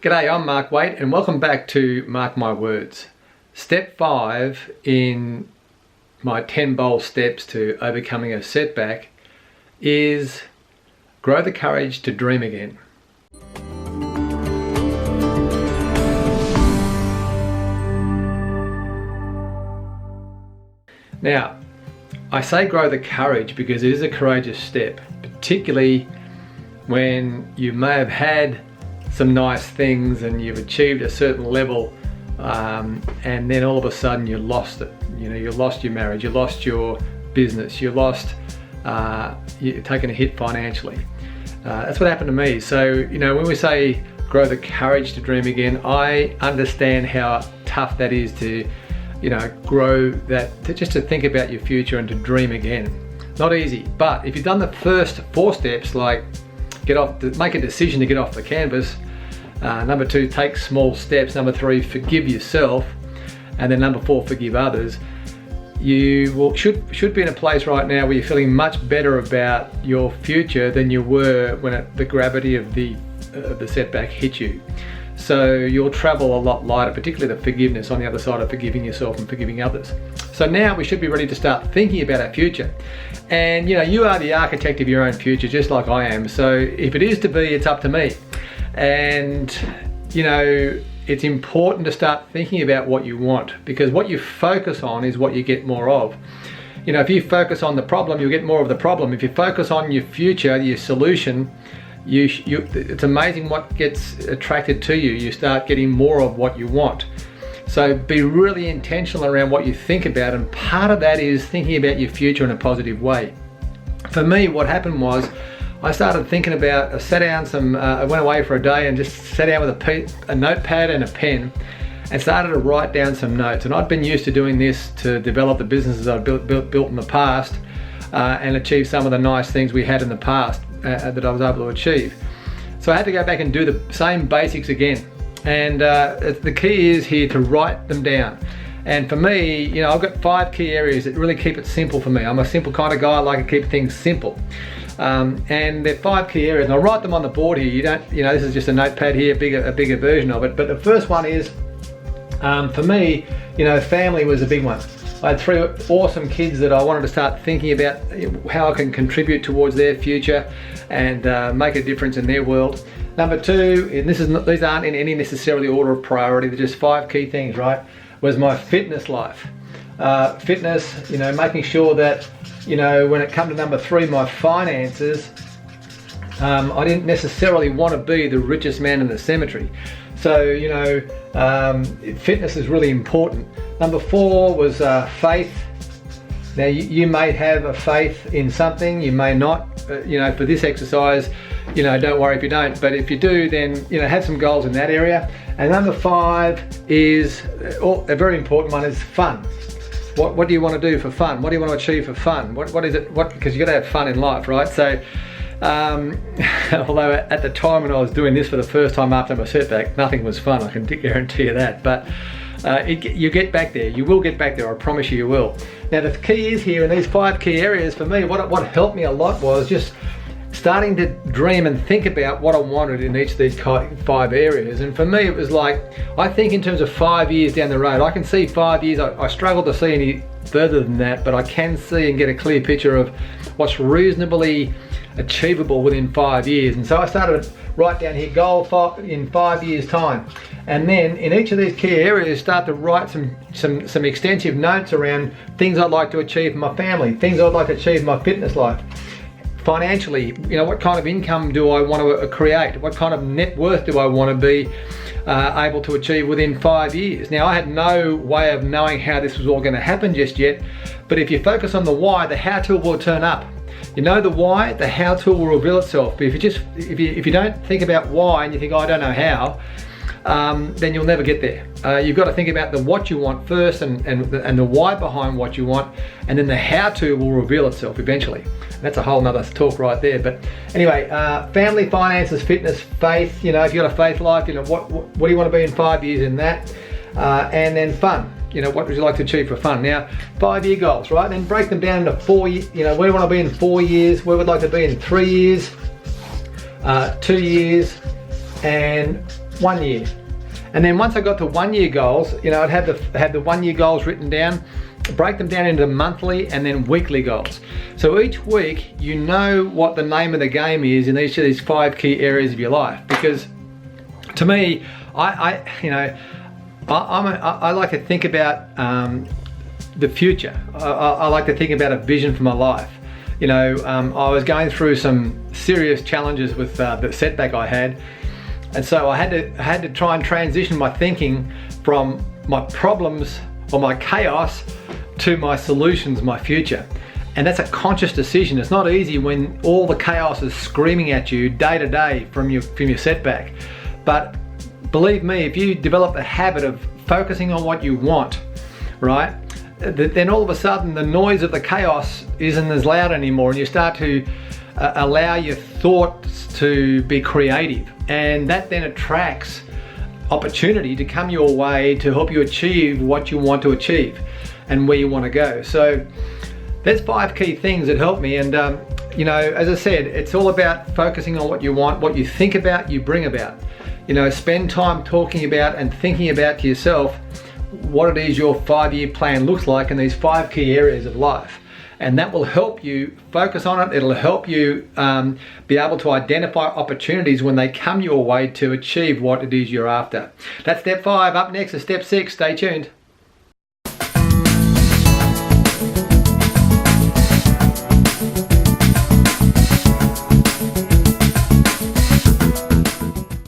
G'day, I'm Mark Waite and welcome back to Mark My Words. Step 5 in my 10 bold steps to overcoming a setback is grow the courage to dream again. Now, I say grow the courage because it is a courageous step, particularly when you may have had some nice things and you've achieved a certain level and then all of a sudden you lost it. You lost your marriage, you lost your business, you've taken a hit financially. That's what happened to me. So, when we say grow the courage to dream again, I understand how tough that is to, grow that, just to think about your future and to dream again. Not easy, but if you've done the first 4 steps, like make a decision to get off the canvas. Number 2, take small steps. Number 3, forgive yourself. And then number 4, forgive others. You should be in a place right now where you're feeling much better about your future than you were when the gravity of the setback hit you. So you'll travel a lot lighter, particularly the forgiveness on the other side of forgiving yourself and forgiving others. So now we should be ready to start thinking about our future. And you are the architect of your own future, just like I am. So if it is to be, it's up to me. And it's important to start thinking about what you want, because what you focus on is what you get more of. If you focus on the problem, you'll get more of the problem. If you focus on your future, your solution, it's amazing what gets attracted to you. You start getting more of what you want. So be really intentional around what you think about, and part of that is thinking about your future in a positive way. For me, what happened was I started thinking about, I went away for a day and just sat down with a notepad and a pen and started to write down some notes. And I'd been used to doing this to develop the businesses I'd built in the past and achieve some of the nice things we had in the past that I was able to achieve. So I had to go back and do the same basics again. And the key is here to write them down. And for me, I've got 5 key areas that really keep it simple for me. I'm a simple kind of guy. I like to keep things simple. And there are 5 key areas, and I'll write them on the board here. This is just a notepad here, a bigger version of it. But the first one is, for me, family was a big one. I had 3 awesome kids that I wanted to start thinking about how I can contribute towards their future and make a difference in their world. Number 2, and these aren't in any necessarily order of priority, they're just 5 key things, right? Was my fitness life. Fitness, making sure that, when it comes to number 3, my finances, I didn't necessarily want to be the richest man in the cemetery. So, fitness is really important. Number 4 was faith. Now, you may have a faith in something, you may not. For this exercise, don't worry if you don't. But if you do, then, have some goals in that area. And number 5 is, a very important one, is fun. What do you want to do for fun? What do you want to achieve for fun? What is it? Because you got to have fun in life, right? So, although at the time when I was doing this for the first time after my setback, nothing was fun. I can guarantee you that. But you get back there. You will get back there. I promise you will. Now the key is here in these 5 key areas for me. What helped me a lot was just starting to dream and think about what I wanted in each of these 5 areas. And for me, it was like, I think in terms of 5 years down the road. I can see 5 years. I struggle to see any further than that, but I can see and get a clear picture of what's reasonably achievable within 5 years. And so I started to write down here, goal in 5 years time. And then in each of these key areas, start to write some extensive notes around things I'd like to achieve in my family, things I'd like to achieve in my fitness life. Financially, what kind of income do I want to create? What kind of net worth do I want to be able to achieve within 5 years? Now, I had no way of knowing how this was all going to happen just yet, but if you focus on the why, the how to will turn up. The why, the how to will reveal itself. But if you don't think about why and you think, I don't know how, then you'll never get there. You've got to think about the what you want first and the why behind what you want, and then the how to will reveal itself eventually. And that's a whole nother talk right there. But anyway, family, finances, fitness, faith. If you've got a faith life, what do you want to be in 5 years in that? And then fun. What would you like to achieve for fun? Now, 5-year goals, right? Then break them down into 4 years. Where do you want to be in 4 years? Where would you like to be in 3 years? 2 years, and 1 year. And then once I got to 1 year goals, you know, I'd have the 1 year goals written down, break them down into monthly and then weekly goals. So each week you know what the name of the game is in each of these 5 key areas of your life. Because to me, I like to think about the future. I like to think about a vision for my life. You know, I was going through some serious challenges with the setback I had, and so I had to try and transition my thinking from my problems or my chaos to my solutions, my future. And that's a conscious decision. It's not easy when all the chaos is screaming at you day to day from your setback. But believe me, if you develop a habit of focusing on what you want, right, then all of a sudden the noise of the chaos isn't as loud anymore, and you start to allow your thoughts to be creative, and that then attracts opportunity to come your way to help you achieve what you want to achieve and where you want to go. So there's 5 key things that help me, and you know, as I said, it's all about focusing on what you want. What you think about, you bring about. You know, spend time talking about and thinking about to yourself what it is your 5-year plan looks like in these 5 key areas of life. And that will help you focus on it. It'll help you be able to identify opportunities when they come your way to achieve what it is you're after. That's step 5. Up next is step 6. Stay tuned.